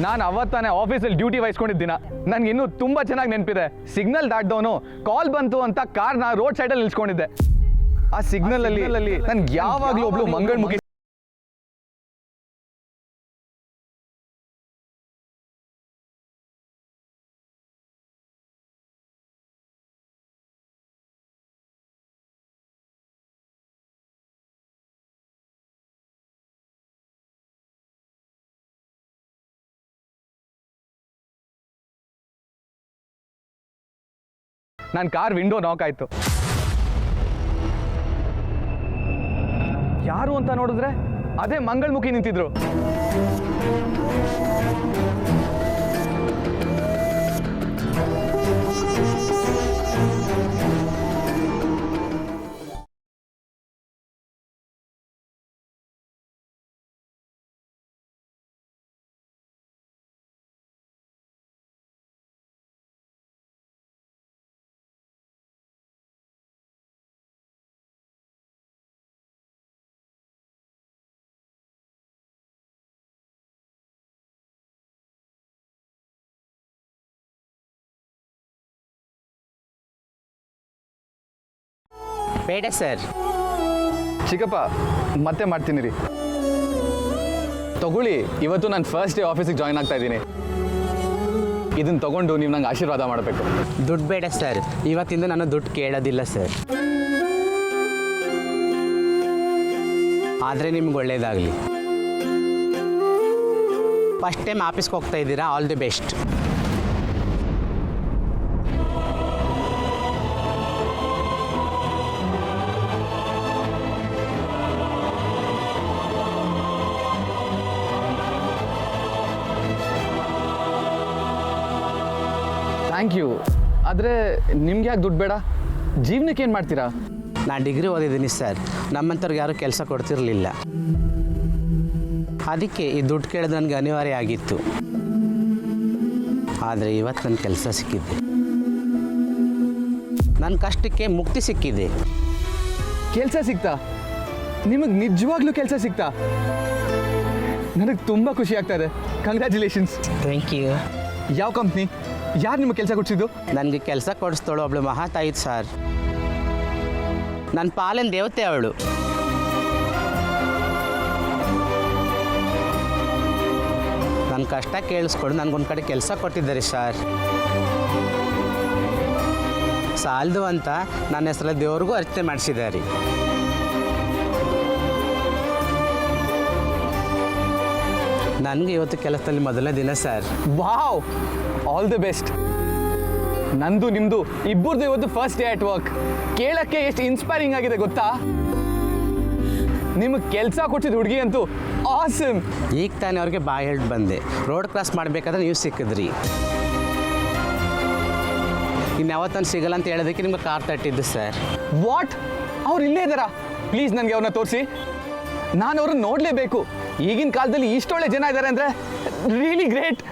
ನಾನು ಅವತ್ತಾನೆ ಆಫೀಸಲ್ಲಿ ಡ್ಯೂಟಿ ವಹಿಸ್ಕೊಂಡಿದ್ದಿನ ನನ್ಗೆ ಇನ್ನೂ ತುಂಬ ಚೆನ್ನಾಗಿ ನೆನಪಿದೆ. ಸಿಗ್ನಲ್ ದಾಟ್ದವನು ಕಾಲ್ ಬಂತು ಅಂತ ಕಾರ್ನ ರೋಡ್ ಸೈಡಲ್ಲಿ ನಿಲ್ಸ್ಕೊಂಡಿದ್ದೆ. ಆ ಸಿಗ್ನಲ್ ಅಲ್ಲಿ ನನ್ಗೆ ಯಾವಾಗಲೂ ಒಬ್ಳು ಮಂಗಳಮುಖಿ ನನ್ನ ಕಾರ್ ವಿಂಡೋ ನಾಕ್ ಆಯ್ತು. ಯಾರು ಅಂತ ನೋಡಿದ್ರೆ ಅದೇ ಮಂಗಳಮುಖಿ ನಿಂತಿದ್ರು. ಬೇಡ ಸರ್. ಚಿಕ್ಕಪ್ಪ ಮತ್ತೆ ಮಾಡ್ತೀನಿ ರೀ. ತಗೊಳ್ಳಿ, ಇವತ್ತು ನಾನು ಫಸ್ಟ್ ಡೇ ಆಫೀಸಿಗೆ ಜಾಯ್ನ್ ಆಗ್ತಾ ಇದ್ದೀನಿ. ಇದನ್ನು ತಗೊಂಡು ನೀವು ನಂಗೆ ಆಶೀರ್ವಾದ ಮಾಡಬೇಕು. ದುಡ್ಡು ಬೇಡ ಸರ್, ಇವತ್ತಿಂದ ನಾನು ದುಡ್ಡು ಕೇಳೋದಿಲ್ಲ ಸರ್. ಆದರೆ ನಿಮ್ಗೆ ಒಳ್ಳೇದಾಗಲಿ. ಫಸ್ಟ್ ಟೈಮ್ ಆಫೀಸ್ಗೆ ಹೋಗ್ತಾ ಇದ್ದೀರಾ, all the best. Thank you. ಆದರೆ ನಿಮ್ಗೆ ಯಾಕೆ ದುಡ್ಡು ಬೇಡ? ಜೀವನಕ್ಕೆ ಏನು ಮಾಡ್ತೀರಾ? ನಾನು ಡಿಗ್ರಿ ಓದಿದ್ದೀನಿ ಸರ್. ನಮ್ಮಂಥವ್ರಿಗೆ ಯಾರೂ ಕೆಲಸ ಕೊಡ್ತಿರಲಿಲ್ಲ. ಅದಕ್ಕೆ ಈ ದುಡ್ಡು ಕೇಳೋದು ನನಗೆ ಅನಿವಾರ್ಯ ಆಗಿತ್ತು. ಆದರೆ ಇವತ್ತು ನನ್ನ ಕೆಲಸ ಸಿಕ್ಕಿದೆ. ನನ್ನ ಕಷ್ಟಕ್ಕೆ ಮುಕ್ತಿ ಸಿಕ್ಕಿದೆ. ಕೆಲಸ ಸಿಗ್ತಾ? ನಿಮಗೆ ನಿಜವಾಗ್ಲೂ ಕೆಲಸ ಸಿಗ್ತಾ? ನನಗೆ ತುಂಬ ಖುಷಿ ಆಗ್ತಾ ಇದೆ. ಕಂಗ್ರ್ಯಾಚುಲೇಷನ್ಸ್. Thank you. ಯಾವ ಕಂಪ್ನಿ? ಯಾರು ನಿಮಗೆ ಕೆಲಸ ಕೊಡಿಸಿದ್ದು? ನನಗೆ ಕೆಲಸ ಕೊಡಿಸ್ತಾಳು ಅವಳು ಮಹಾತಾಯಿ ಸರ್. ನನ್ನ ಪಾಲಿನ ದೇವತೆ ಅವಳು. ನನ್ನ ಕಷ್ಟ ಕೇಳಿಸ್ಕೊಂಡು ನನಗೊಂದು ಕಡೆ ಕೆಲಸ ಕೊಟ್ಟಿದ್ದಾರೆ ಸರ್. ಸಾಲದು ಅಂತ ನನ್ನ ಹೆಸರಲ್ಲಿ ದೇವ್ರಿಗೂ ಅರ್ಚನೆ ಮಾಡಿಸಿದ್ದಾರೆ. ನನಗೆ ಇವತ್ತು ಕೆಲಸದಲ್ಲಿ ಮೊದಲನೇ ದಿನ sir. Wow, all the best. ನಂದು ನಿಮ್ಮದು ಇಬ್ಬರದು ಇವತ್ತು ಫಸ್ಟ್ ಡೇ ಅಟ್ ವರ್ಕ್. ಕೇಳಕ್ಕೆ ಎಷ್ಟು ಇನ್ಸ್ಪೈರಿಂಗ್ ಆಗಿದೆ ಗೊತ್ತಾ? ನಿಮಗೆ ಕೆಲಸ ಕೊಡ್ಸಿದ ಹುಡುಗಿ ಅಂತೂ ಆಸಮ್. ಈಗ ತಾನೇ ಅವ್ರಿಗೆ ಬಾಯ್ ಹೇಳ್ದು ಬಂದೆ. ರೋಡ್ ಕ್ರಾಸ್ ಮಾಡಬೇಕಾದ್ರೆ ನೀವು ಸಿಕ್ಕಿದ್ರಿ. ಇನ್ಯಾವತ್ತನ್ನು ಸಿಗಲ್ಲ ಅಂತ ಹೇಳೋದಕ್ಕೆ ನಿಮ್ಗೆ ಕಾರ್ ತಟ್ಟಿದ್ದು ಸರ್. ವಾಟ್? ಅವ್ರು ಇಲ್ಲೇ ಇದ್ದಾರಾ? ಪ್ಲೀಸ್ ನನಗೆ ಅವ್ರನ್ನ ತೋರಿಸಿ. ನಾನು ಅವ್ರನ್ನ ನೋಡಲೇಬೇಕು. ಈಗಿನ ಕಾಲದಲ್ಲಿ ಇಷ್ಟೊಳ್ಳೆ ಜನ ಇದ್ದಾರೆ ಅಂದರೆ ರಿಯಲಿ ಗ್ರೇಟ್.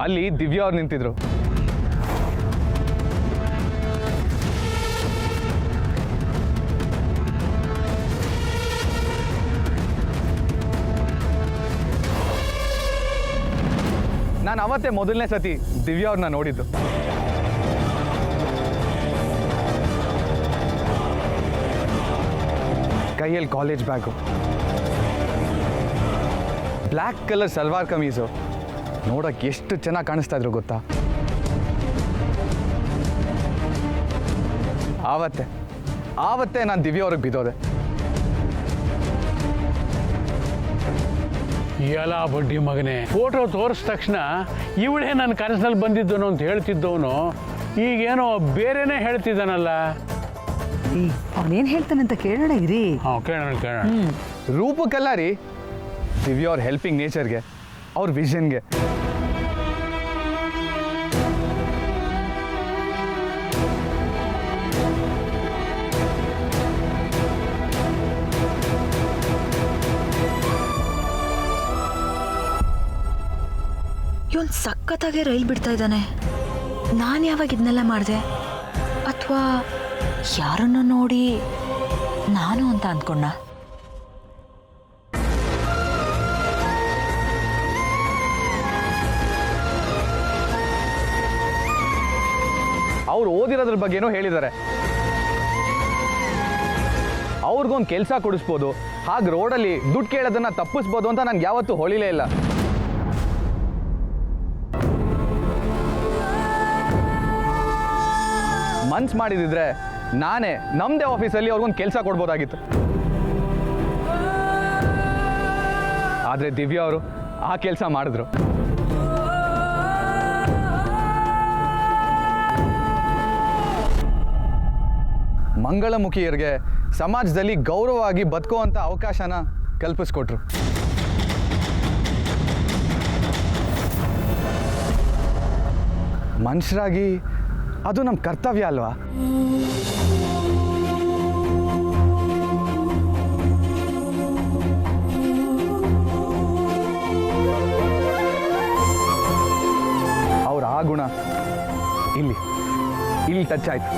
ಅಲ್ಲಿ ದಿವ್ಯಾ ಅವ್ರು ನಿಂತಿದ್ರು. ನಾನು ಅವತ್ತೇ ಮೊದಲನೇ ಸತಿ ದಿವ್ಯಾ ಅವ್ರನ್ನ ನೋಡಿದ್ದು. ಕೈಯಲ್ಲಿ college bag, black colour salwar kameez, ನೋಡಕ್ಕೆ ಎಷ್ಟು ಚೆನ್ನಾಗಿ ಕಾಣಿಸ್ತಾ ಇದ್ರು ಗೊತ್ತಾ. ಆವತ್ತೇ ನಾನು ದಿವ್ಯಾ ಅವ್ರಿಗೆ ಬಿದ್ದೋದೆ. ಎಲ್ಲ ಬಡ್ಡಿ ಮಗನೇ, ಫೋಟೋ ತೋರಿಸಿದ ತಕ್ಷಣ ಇವಳೇ ನನ್ನ ಕನಸಿನಲ್ಲಿ ಬಂದಿದ್ದನು ಅಂತ ಹೇಳ್ತಿದ್ದವನು ಈಗೇನೋ ಬೇರೆನೇ ಹೇಳ್ತಿದ್ದಾನಲ್ಲ. ಅವನೇನು ಹೇಳ್ತಾನೆ ಅಂತ ಕೇಳೋಣ ಇರಿ. ಹಾಂ, ಕೇಳೋಣ. ರೂಪಕ್ಕೆಲ್ಲ ರೀ, ದಿವ್ಯಾ ಅವ್ರ ಹೆಲ್ಪಿಂಗ್ ನೇಚರ್ಗೆ, ಅವ್ರ ವಿಷನ್ಗೆ. ಇವನು ಸಖತ್ತಾಗೆ ರೈಲ್ ಬಿಡ್ತಾ ಇದ್ದಾನೆ. ನಾನು ಯಾವಾಗ ಇದನ್ನೆಲ್ಲ ಮಾಡಿದೆ? ಅಥವಾ ಯಾರನ್ನು ನೋಡಿ ನಾನು ಅಂತ ಅಂದ್ಕೊಂಡ? ಅವ್ರು ಓದಿರೋದ್ರ ಬಗ್ಗೆನೂ ಹೇಳಿದ್ದಾರೆ. ಅವ್ರಿಗೊಂದು ಕೆಲಸ ಕೊಡಿಸ್ಬೋದು, ಹಾಗೆ ರೋಡಲ್ಲಿ ದುಡ್ಡು ಕೇಳೋದನ್ನ ತಪ್ಪಿಸ್ಬೋದು ಅಂತ ನನಗೆ ಯಾವತ್ತೂ ಹೊಳಿಲೇ ಇಲ್ಲ. ಮನ್ಸು ಮಾಡಿದಿದ್ರೆ ನಾನೇ ನಮ್ಮದೇ ಆಫೀಸಲ್ಲಿ ಅವ್ರಿಗೊಂದು ಕೆಲಸ ಕೊಡ್ಬೋದಾಗಿತ್ತು. ಆದರೆ ದಿವ್ಯಾ ಅವರು ಆ ಕೆಲಸ ಮಾಡಿದ್ರು. ಮಂಗಳಮುಖಿಯರಿಗೆ ಸಮಾಜದಲ್ಲಿ ಗೌರವವಾಗಿ ಬದುಕುವಂಥ ಅವಕಾಶನ ಕಲ್ಪಿಸ್ಕೊಟ್ರು. ಮನುಷ್ಯರಾಗಿ ಅದು ನಮ್ಮ ಕರ್ತವ್ಯ ಅಲ್ವಾ? ಅವ್ರ ಆ ಗುಣ ಇಲ್ಲಿ ಟಚ್ ಆಯ್ತು.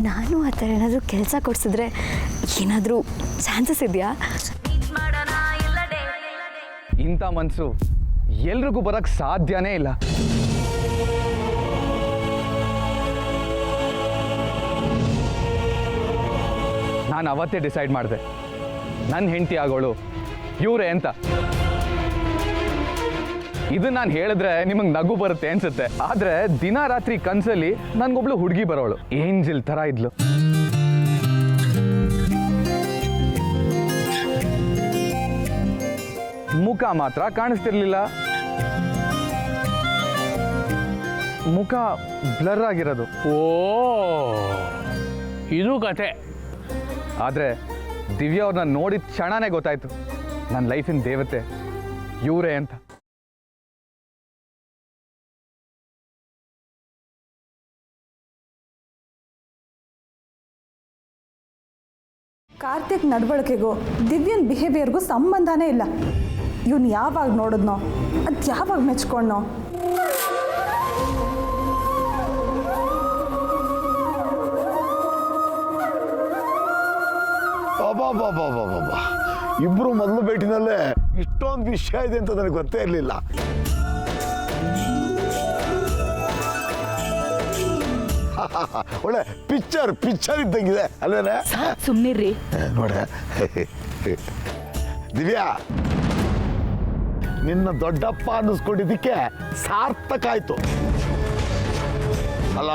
ನಾನು ಆ ಥರ ಏನಾದರೂ ಕೆಲಸ ಕೊಡಿಸಿದ್ರೆ ಏನಾದರೂ ಚಾನ್ಸಸ್ ಇದೆಯಾ? ಇಂಥ ಮನಸ್ಸು ಎಲ್ರಿಗೂ ಬರೋಕ್ಕೆ ಸಾಧ್ಯನೇ ಇಲ್ಲ. ನಾನು ಅವತ್ತೇ ಡಿಸೈಡ್ ಮಾಡಿದೆ, ನನ್ನ ಹೆಂಡತಿ ಆಗೋಳು ಇವರೇ ಅಂತ. ಇದು ನಾನು ಹೇಳಿದ್ರೆ ನಿಮಗೆ ನಗು ಬರುತ್ತೆ ಅನ್ಸುತ್ತೆ, ಆದರೆ ದಿನ ರಾತ್ರಿ ಕನಸಲ್ಲಿ ನನಗೊಬ್ಳು ಹುಡುಗಿ ಬರೋಳು, ಏಂಜಲ್ ಥರ ಇದ್ಲು. ಮುಖ ಮಾತ್ರ ಕಾಣಿಸ್ತಿರ್ಲಿಲ್ಲ, ಮುಖ ಬ್ಲರ್ ಆಗಿರೋದು. ಓ, ಇದು ಕತೆ. ಆದರೆ ದಿವ್ಯಾ ಅವ್ರನ್ನ ನೋಡಿದ ಕ್ಷಣನೇ ಗೊತ್ತಾಯ್ತು, ನನ್ನ ಲೈಫಿನ ದೇವತೆ ಇವರೇ ಅಂತ. ಕಾರ್ತಿಕ್ ನಡವಳಿಕೆಗೂ ದಿವ್ಯನ್ ಬಿಹೇವಿಯರ್ಗೂ ಸಂಬಂಧನೇ ಇಲ್ಲ. ಇವನು ಯಾವಾಗ ನೋಡಿದ್ನೋ, ಅದು ಯಾವಾಗ ಮೆಚ್ಕೊಂಡ್ನೋ. ಬಾಬಾ ಇಬ್ರು ಮೊದಲು ಭೇಟಿನಲ್ಲೇ ಇಷ್ಟೊಂದು ವಿಷಯ ಇದೆ ಅಂತ ನನಗೆ ಗೊತ್ತೇ ಇರಲಿಲ್ಲ. ಒಳ್ಳೆ ಪಿಕ್ಚರ್ ಇದ್ದಂಗಿದೆ ಅಲ್ವೇನೆ? ಸುಮ್ಮನಿರ್ರಿ. ನೋಡ ದಿವ್ಯಾ, ನಿನ್ನ ದೊಡ್ಡಪ್ಪ ಅನ್ನಿಸ್ಕೊಂಡಿದ್ದಕ್ಕೆ ಸಾರ್ಥಕ ಆಯ್ತು ಅಲ್ಲ.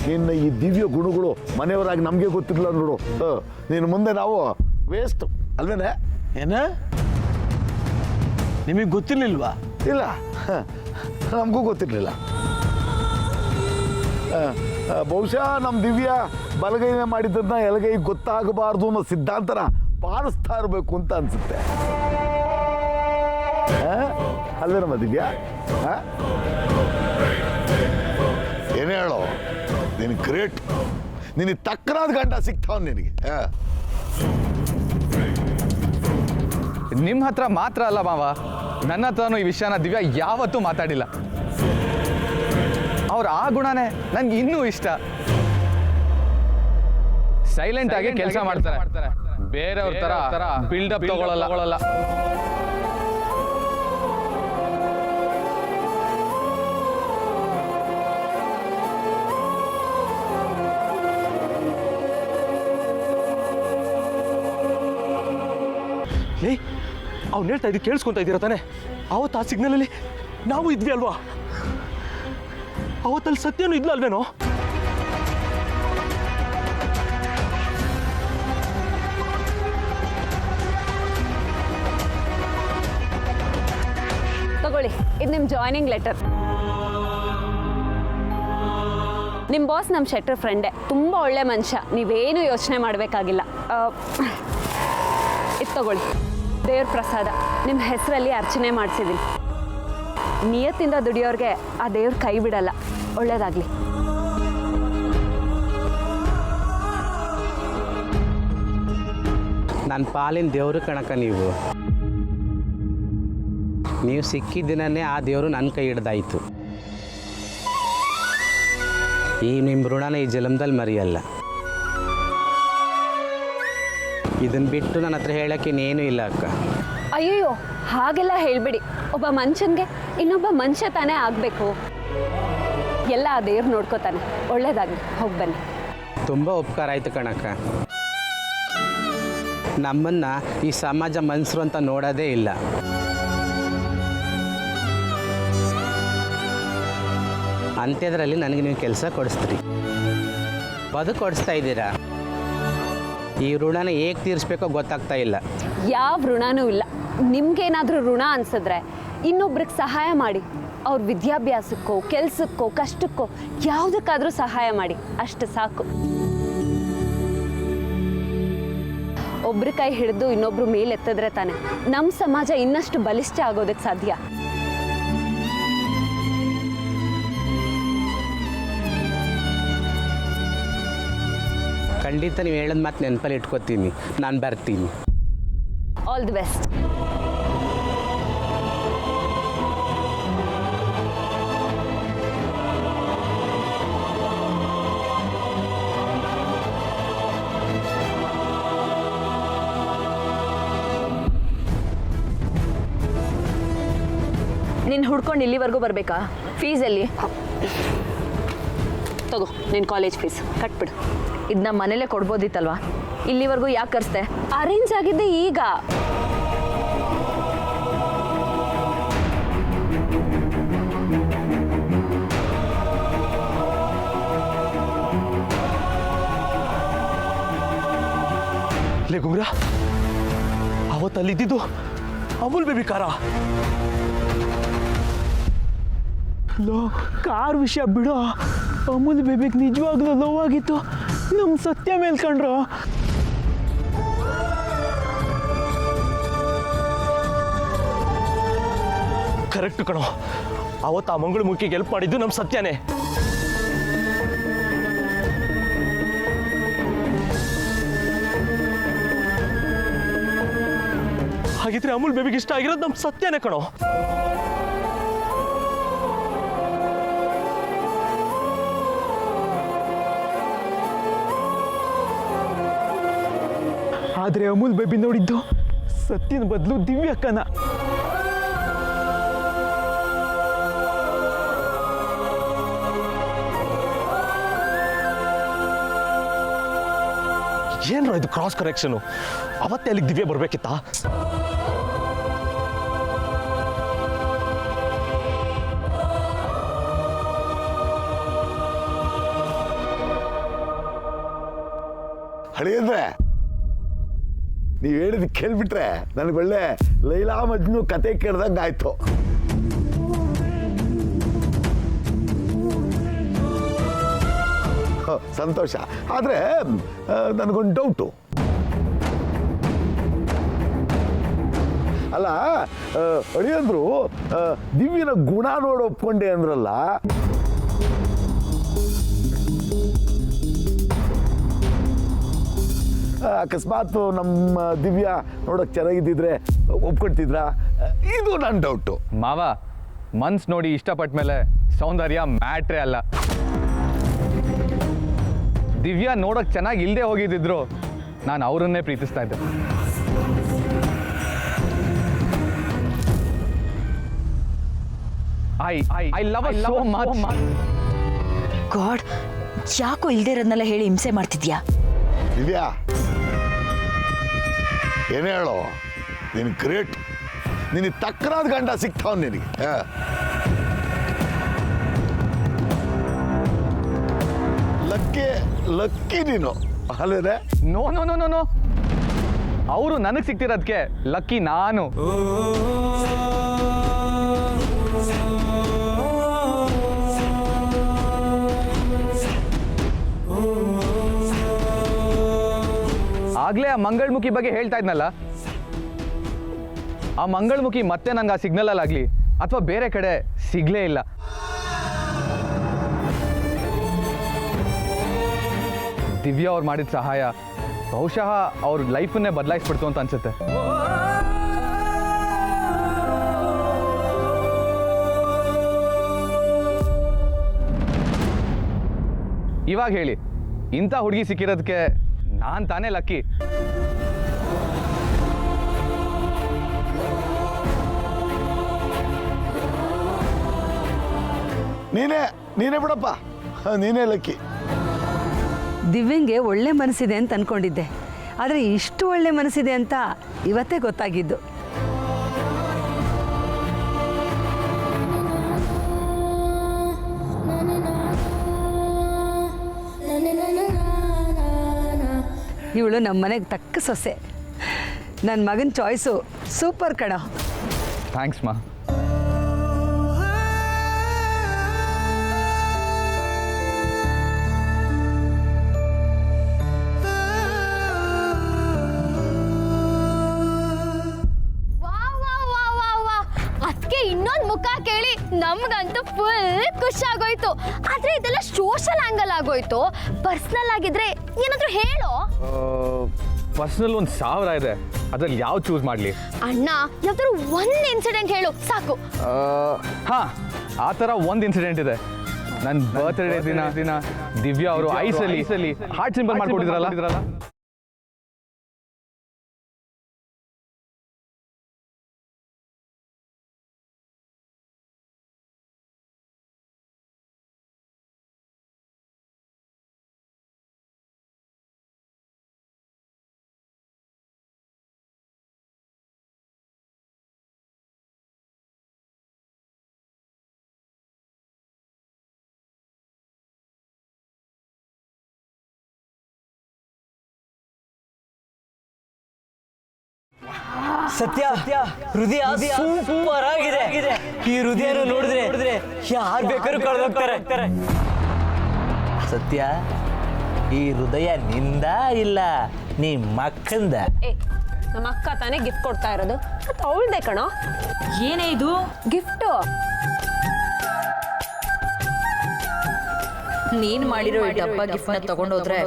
ನಿನ್ನ ಈ ದಿವ್ಯ ಗುಣಗಳು ಮನೆಯವರಾಗಿ ನಮಗೆ ಗೊತ್ತಿರಲಿಲ್ಲ ನೋಡು. ನೀನು ಮುಂದೆ ನಾವು ವೇಸ್ಟ್ ಅಲ್ವೇನೆ? ಏನ ನಿಮಗೆ ಗೊತ್ತಿರ್ಲಿಲ್ವಾ? ಇಲ್ಲ, ನಮಗೂ ಗೊತ್ತಿರಲಿಲ್ಲ. ಬಹುಶಃ ನಮ್ಮ ದಿವ್ಯ ಬಲಗೈನ ಮಾಡಿದ್ದನ್ನ ಎಲಗೈ ಗೊತ್ತಾಗಬಾರ್ದು ಅನ್ನೋ ಸಿದ್ಧಾಂತನ ಪಾಲಿಸ್ತಾ ಇರಬೇಕು ಅಂತ ಅನ್ಸುತ್ತೆ. ಅಲ್ವೇ ನಮ್ಮ ದಿವ್ಯ? ಏನೇ ಹೇಳೋ, ನೀನು ಗ್ರೇಟ್. ನಿನಗೆ ತಕ್ಕನಾದ ಗಂಡ ಸಿಗ್ತಾವ್ ನಿನಗೆ. ನಿಮ್ಮ ಹತ್ರ ಮಾತ್ರ ಅಲ್ಲ ಮಾವ, ನನ್ನ ಹತ್ರನೂ ಈ ವಿಷಯನ ದಿವ್ಯಾ ಯಾವತ್ತೂ ಮಾತಾಡಿಲ್ಲ. ಅವ್ರ ಆ ಗುಣನೇ ನನ್ಗೆ ಇನ್ನೂ ಇಷ್ಟ. ಸೈಲೆಂಟ್ ಆಗಿ ಕೆಲಸ ಮಾಡ್ತಾರೆ, ಬೇರೆಯವ್ರ ತರ ಬಿಲ್ಡಪ್ ತಗೊಳ್ಳಲ್ಲ. ಏಯ್, ಅವ್ನು ಹೇಳ್ತಾ ಇದ್ದು ಕೇಳಿಸ್ಕೊತಾ ಇದ್ದೀರ ತಾನೆ? ಅವತ್ತು ಆ ಸಿಗ್ನಲಲ್ಲಿ ನಾವು ಇದ್ವಿ ಅಲ್ವಾ? ಅವತ್ತಲ್ಲಿ ಸತ್ಯನೂ ಇದ್ಲ ಅಲ್ವೇನೋ? ತಗೊಳ್ಳಿ, ಇದು ನಿಮ್ಮ ಜಾಯ್ನಿಂಗ್ ಲೆಟರ್. ನಿಮ್ಮ ಬಾಸ್ ನಮ್ಮ ಶೆಟ್ರ್ ಫ್ರೆಂಡೇ, ತುಂಬ ಒಳ್ಳೆ ಮನುಷ್ಯ, ನೀವೇನು ಯೋಚನೆ ಮಾಡಬೇಕಾಗಿಲ್ಲ. ಇದು ತಗೊಳ್ಳಿ, ದೇವ್ರ ಪ್ರಸಾದ. ನಿಮ್ಮ ಹೆಸರಲ್ಲಿ ಅರ್ಚನೆ ಮಾಡಿಸಿದ್ದೀನಿ. ನಿಯತ್ತಿಂದ ದುಡಿಯೋರಿಗೆ ಆ ದೇವ್ರ ಕೈ ಬಿಡಲ್ಲ. ಒಳ್ಳೇದಾಗಲಿ. ನನ್ನ ಪಾಲಿನ ದೇವರು ಕಣಕ ನೀವು ಸಿಕ್ಕಿದ್ದನೇ ಆ ದೇವರು ನನ್ನ ಕೈ ಹಿಡ್ದಾಯ್ತು. ಈ ನಿಮ್ಮ ಋಣನ ಈ ಜನ್ಮದಲ್ಲಿ ಮರೆಯಲ್ಲ. ಇದನ್ನು ಬಿಟ್ಟು ನನ್ನ ಹತ್ರ ಹೇಳೋಕ್ಕೆ ಇನ್ನೇನು ಇಲ್ಲ ಅಕ್ಕ. ಅಯ್ಯಯ್ಯೋ, ಹಾಗೆಲ್ಲ ಹೇಳ್ಬಿಡಿ. ಒಬ್ಬ ಮನುಷ್ಯನಿಗೆ ಇನ್ನೊಬ್ಬ ಮನುಷ್ಯ ತಾನೇ ಆಗಬೇಕು. ಎಲ್ಲ ಆ ದೇವ್ರು ನೋಡ್ಕೋತಾನೆ. ಒಳ್ಳೇದಾಗಲಿ, ಹೋಗಿ ಬನ್ನಿ. ತುಂಬ ಉಪಕಾರ ಆಯಿತು ಕಣಕ್ಕ. ನಮ್ಮನ್ನು ಈ ಸಮಾಜ ಮನುಷ್ಯರು ಅಂತ ನೋಡೋದೇ ಇಲ್ಲ. ಅಂಥದ್ರಲ್ಲಿ ನನಗೆ ನೀವು ಕೆಲಸ ಕೊಡಿಸ್ತೀರಿ, ಬದುಕು ಕೊಡಿಸ್ತಾ ಇದ್ದೀರಾ. ಈ ಋಣನ ಹೇಗೆ ತೀರಿಸ್ಬೇಕೋ ಗೊತ್ತಾಗ್ತಾ ಇಲ್ಲ. ಯಾವ ಋಣನೂ ಇಲ್ಲ. ನಿಮ್ಗೇನಾದರೂ ಋಣ ಅನ್ಸಿದ್ರೆ ಇನ್ನೊಬ್ರಿಗೆ ಸಹಾಯ ಮಾಡಿ. ಅವ್ರ ವಿದ್ಯಾಭ್ಯಾಸಕ್ಕೋ, ಕೆಲಸಕ್ಕೋ, ಕಷ್ಟಕ್ಕೋ ಯಾವುದಕ್ಕಾದರೂ ಸಹಾಯ ಮಾಡಿ. ಅಷ್ಟು ಸಾಕು. ಒಬ್ರ ಕೈ ಹಿಡಿದು ಇನ್ನೊಬ್ರು ಮೇಲೆತ್ತಿದ್ರೆ ತಾನೆ ನಮ್ಮ ಸಮಾಜ ಇನ್ನಷ್ಟು ಬಲಿಷ್ಠ ಆಗೋದಕ್ಕೆ ಸಾಧ್ಯ. ಖಂಡಿತ ನೀವು ಹೇಳಿದ ಮಾತು ನೆನಪಲ್ಲಿ ಇಟ್ಕೋತೀನಿ. ನಾನು ಬರ್ತೀನಿ. All the best. ನೀನು ಹುಡ್ಕೊಂಡು ಇಲ್ಲಿವರೆಗೂ ಬರಬೇಕಾ? ಫೀಸ್ ಎಲ್ಲಿ? ತಗೋ, ನಿನ್ನ ಕಾಲೇಜ್ ಫೀಸ್ ಕಟ್ಬಿಡು. ಇದನ್ನ ಮನೇಲೇ ಕೊಡ್ಬೋದಿತ್ತಲ್ವಾ? ಇಲ್ಲಿವರೆಗೂ ಯಾಕೆ ಕರ್ಸ್ದೆ? ಅರೇಂಜ್ ಆಗಿದ್ದೆ ಈಗ. ಲೇ ಗುಂಗ್ರ, ಅವತ್ತಲ್ಲಿದ್ದು ಅಮೂಲ್ ಬೇಬಿ ಕಾರ. ಲೋ, ಕಾರ್ ವಿಷಯ ಬಿಡೋ. ಅಮೂಲ್ ಬೇಬಿಗೆ ನಿಜವಾಗ್ಲೂ ಲವ್ ಆಗಿತ್ತು. ನಮ್ಮ ಸತ್ಯ ಮೇಲ್ಕೊಂಡ್ರು. ಕರೆಕ್ಟ್ ಕಣೋ. ಅವತ್ತು ಆ ಮಂಗಳಮುಖಿಗೆ ಹೆಲ್ಪ್ ಮಾಡಿದ್ದು ನಮ್ಮ ಸತ್ಯನೇ. ಹಾಗಿದ್ರೆ ಅಮೂಲ್ ಬೇಬಿಗೆ ಇಷ್ಟ ಆಗಿರೋದು ನಮ್ಮ ಸತ್ಯನೇ ಕಣೋ. ಆದರೆ ಅಮೂಲ್ ಬೇಬಿ ನೋಡಿದ್ದು ಸತ್ಯನ ಬದಲು ದಿವ್ಯಕ್ಕನ. ಏನ್ರ ಇದು ಕ್ರಾಸ್ ಕನೆಕ್ಷನು? ಅವತ್ತೇ ಅಲ್ಲಿಗೆ ದಿವ್ಯ ಬರ್ಬೇಕಿತ್ತಾ? ಹಳೆಯಂದ್ರೆ ನೀವು ಹೇಳಿದ್ ಕೇಳ್ಬಿಟ್ರೆ ನನಗೆ ಒಳ್ಳೆ ಲೈಲಾ ಮಜ್ನು ಕತೆ ಕೇಳ್ದಂಗೆ ಆಯ್ತು. ಸಂತೋಷ. ಆದರೆ ನನಗೊಂದು ಡೌಟು. ಅಲ್ಲ, ಅಳಿಯಂದ್ರು ದಿವ್ಯನ ಗುಣ ನೋಡಿ ಒಪ್ಕೊಂಡೆ ಅಂದ್ರಲ್ಲ, ಅಕಸ್ಮಾತ್ ನಮ್ಮ ದಿವ್ಯಾ ನೋಡೋಕೆ ಚೆನ್ನಾಗಿದ್ದಿದ್ರೆ ಒಪ್ಕೊಳ್ತಿದ್ರಾ? ಇದು ನನ್ನ ಡೌಟು. ಮಾವ, ಮನ್ಸು ನೋಡಿ ಇಷ್ಟಪಟ್ಟ ಮೇಲೆ ಸೌಂದರ್ಯ ಮ್ಯಾಟ್ರೇ ಅಲ್ಲ. ದಿವ್ಯಾ ನೋಡೋಕೆ ಚೆನ್ನಾಗಿ ಇಲ್ಲದೆ ಹೋಗಿದ್ದಿದ್ರು ನಾನು ಅವರನ್ನೇ ಪ್ರೀತಿಸ್ತಾ ಇದ್ದೆ. I love so much. God, ಯಾಕೋ ಇಲ್ದೇ ಇರೋದನ್ನೆಲ್ಲ ಹೇಳಿ ಹಿಂಸೆ ಮಾಡ್ತಿದ್ಯಾ? ದಿವ್ಯಾ, ಏನೇ ಹೇಳೋ, ನೀನು ಗ್ರೇಟ್. ನಿನಗೆ ತಕ್ಕನಾದ ಗಂಡ ಸಿಗ್ತಾವ ನಿನಗೆ. ಲಕ್ಕಿ ನೀನು ಅಲ್ಲದೆ. No no no no no, ಅವರು ನನಗೆ ಸಿಗ್ತಿರೋದಕ್ಕೆ ಲಕ್ಕಿ ನಾನು. ಆಗ್ಲೇ ಆ ಮಂಗಳಮುಖಿ ಬಗ್ಗೆ ಹೇಳ್ತಾ ಇದ್ನಲ್ಲ, ಆ ಮಂಗಳಮುಖಿ ಮತ್ತೆ ನಂಗೆ ಆ ಸಿಗ್ನಲ್ ಆಗಲಿ ಅಥವಾ ಬೇರೆ ಕಡೆ ಸಿಗ್ಲೇ ಇಲ್ಲ. ದಿವ್ಯಾ ಅವ್ರು ಮಾಡಿದ ಸಹಾಯ ಬಹುಶಃ ಅವ್ರ ಲೈಫನ್ನೇ ಬದಲಾಯಿಸ್ಬಿಡ್ತು ಅಂತ ಅನ್ಸುತ್ತೆ. ಇವಾಗ ಹೇಳಿ, ಇಂಥ ಹುಡುಗಿ ಸಿಕ್ಕಿರೋದಕ್ಕೆ ನಾನು ತಾನೇ ಲಕ್ಕಿ. ನೀನೇ ಬಿಡಪ್ಪ, ನೀನೇ ಲಕ್ಕಿ. ದಿವ್ಯಂಗೆ ಒಳ್ಳೆ ಮನಸ್ಸಿದೆ ಅಂತ ಅಂದ್ಕೊಂಡಿದ್ದೆ, ಆದರೆ ಇಷ್ಟು ಒಳ್ಳೆ ಮನಸ್ಸಿದೆ ಅಂತ ಇವತ್ತೇ ಗೊತ್ತಾಗಿದ್ದು. ಇವಳು ನಮ್ಮ ಮನೆಗೆ ತಕ್ಕ ಸೊಸೆ. ನನ್ನ ಮಗನ ಚಾಯ್ಸು ಸೂಪರ್ ಕಣ. ಥ್ಯಾಂಕ್ಸ್ ಮಾ. ಅದಕ್ಕೆ ಇನ್ನೊಂದು ಮುಖ ಕೇಳಿ ನಮ್ಗಂತೂ ಫುಲ್ ಖುಷಿ ಆಗೋಯ್ತು. ಆದ್ರೆ ಇದೆಲ್ಲ ಸೋಷಲ್ ಆಂಗಲ್ ಆಗೋಯ್ತು. ಪರ್ಸನಲ್ ಆಗಿದ್ರೆ ಏನಾದ್ರೂ ಹೇಳೋ. ಪರ್ಸನಲ್ 1,000 ಇದೆ, ಅದ್ರಲ್ಲಿ ಯಾವ ಚೂಸ್ ಮಾಡಲಿ? ಅಣ್ಣ, ಯಾವ್ದಾದ್ರು ಒಂದು ಇನ್ಸಿಡೆಂಟ್ ಹೇಳು ಸಾಕು. ಹಾ, ಆ ಥರ ಒಂದು ಇನ್ಸಿಡೆಂಟ್ ಇದೆ. ನನ್ನ ಬರ್ತ್ಡೇ ದಿನ ದಿವ್ಯಾ ಅವರು ಐಸಲ್ಲಿ ಹಾರ್ಟ್ ಸಿಂಬಲ್ ಮಾಡ್ಕೊಟ್ಟಿದ್ರಲ್ಲ. ಸತ್ಯ, ಹೃದಯ ಸೂಪರ್ ಆಗಿದೆ. ಈ ಹೃದಯನ ನೋಡಿದ್ರೆ ಯಾರು ಬೇಕಾದ್ರೂ ಕಳೆದೋಗ್ತಾರೆ. ಸತ್ಯ, ಈ ಹೃದಯ ನಿಂದ ಇಲ್ಲ ನಿಮ್ಮ ಅಕ್ಕಂದ. ನಮ್ಮ ಅಕ್ಕ ತಾನೇ ಗಿಫ್ಟ್ ಕೊಡ್ತಾ ಇರೋದು, ಮತ್ತೆ ಅವಳ್ದೆ ಕಣೋ. ಏನೇ ಇದು ಗಿಫ್ಟು? ನೀನ್ ಮಾಡಿರೋ ಈ ಡಬ್ಬ ಗಿಫ್ಟ್ನ ತಗೊಂಡೋದ್ರೆ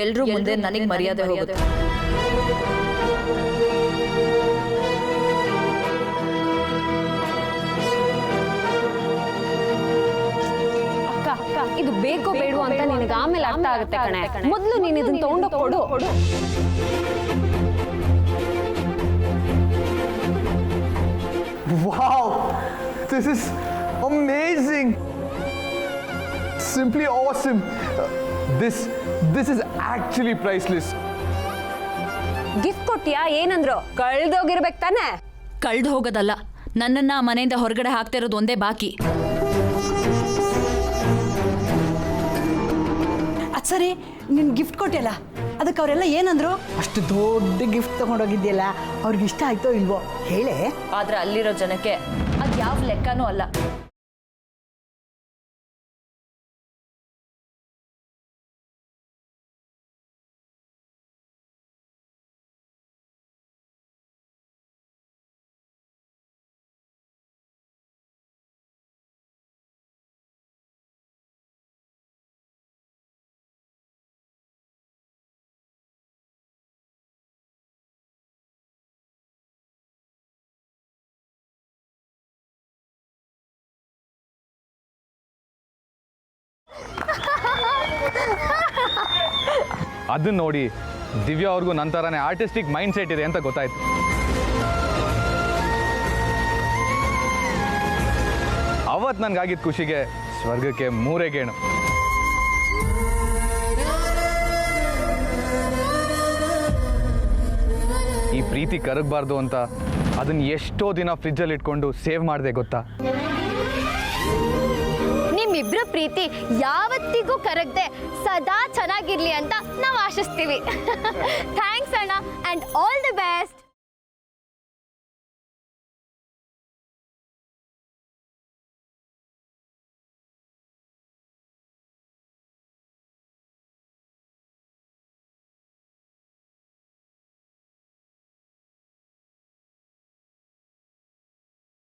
ಎಲ್ರೂ ಮುಂದೆ ನನಗೆ ಮರ್ಯಾದೆ ಹೋಗುತ್ತೆ. ಇದು ಬೇಕೋ ಬೇಡೋ ಅಂತ ನಿನಗೆ ಆಮೇಲೆ ಅರ್ಥ ಆಗುತ್ತೆ ಕಣೆ. ಮೊದಲು ನೀನು ಇದನ್ನ ತಗೊಂಡೋಗಿ ಕೊಡು. Wow, this is amazing. Simply awesome. This is actually priceless. Gift ಕೊಟ್ಟಿಯಾ? ಏನಂದ್ರು? ಕಳ್ದೋಗಿರ್ಬೇಕು ತಾನೆ. ಕಳ್ದು ಹೋಗೋದಲ್ಲ, ನನ್ನನ್ನ ಮನೆಯಿಂದ ಹೊರಗಡೆ ಹಾಕ್ತಿರೋದು ಒಂದೇ ಬಾಕಿ. ಅದು ಸರಿ, ನಿನ್ನ ಗಿಫ್ಟ್ ಕೊಟ್ಟಿಯಲ್ಲ, ಅದಕ್ಕೆ ಅವರೆಲ್ಲ ಏನಂದ್ರು? ಅಷ್ಟು ದೊಡ್ಡ ಗಿಫ್ಟ್ ತೊಗೊಂಡೋಗಿದ್ಯಲ್ಲ, ಅವ್ರಿಗೆ ಇಷ್ಟ ಆಯ್ತೋ ಇಲ್ವೋ ಹೇಳೇ. ಆದ್ರೆ ಅಲ್ಲಿರೋ ಜನಕ್ಕೆ ಅದು ಯಾವ ಲೆಕ್ಕನೂ ಅಲ್ಲ. ಅದನ್ನ ನೋಡಿ ದಿವ್ಯಾ ಅವ್ರಿಗೂ ನನ್ನ ಥರನೇ ಆರ್ಟಿಸ್ಟಿಕ್ ಮೈಂಡ್ ಸೆಟ್ ಇದೆ ಅಂತ ಗೊತ್ತಾಯ್ತು. ಅವತ್ತು ನನಗಾಗಿದ್ದ ಖುಷಿಗೆ ಸ್ವರ್ಗಕ್ಕೆ 3 ಗೇಣು. ಈ ಪ್ರೀತಿ ಕರಗಬಾರ್ದು ಅಂತ ಅದನ್ನ ಎಷ್ಟೋ ದಿನ ಫ್ರಿಜ್ಜಲ್ಲಿ ಇಟ್ಕೊಂಡು ಸೇವ್ ಮಾಡಿದೆ ಗೊತ್ತಾ. ನಿಮ್ಮಿಬ್ರ ಪ್ರೀತಿ ಯಾವತ್ತಿಗೂ ಕರಗದೆ ಸದಾ ಚೆನ್ನಾಗಿರ್ಲಿ ಅಂತ ನಾವು ಆಶಿಸ್ತೀವಿ. ಥ್ಯಾಂಕ್ಸ್ ಅಣ್ಣ, ಆ್ಯಂಡ್ ಆಲ್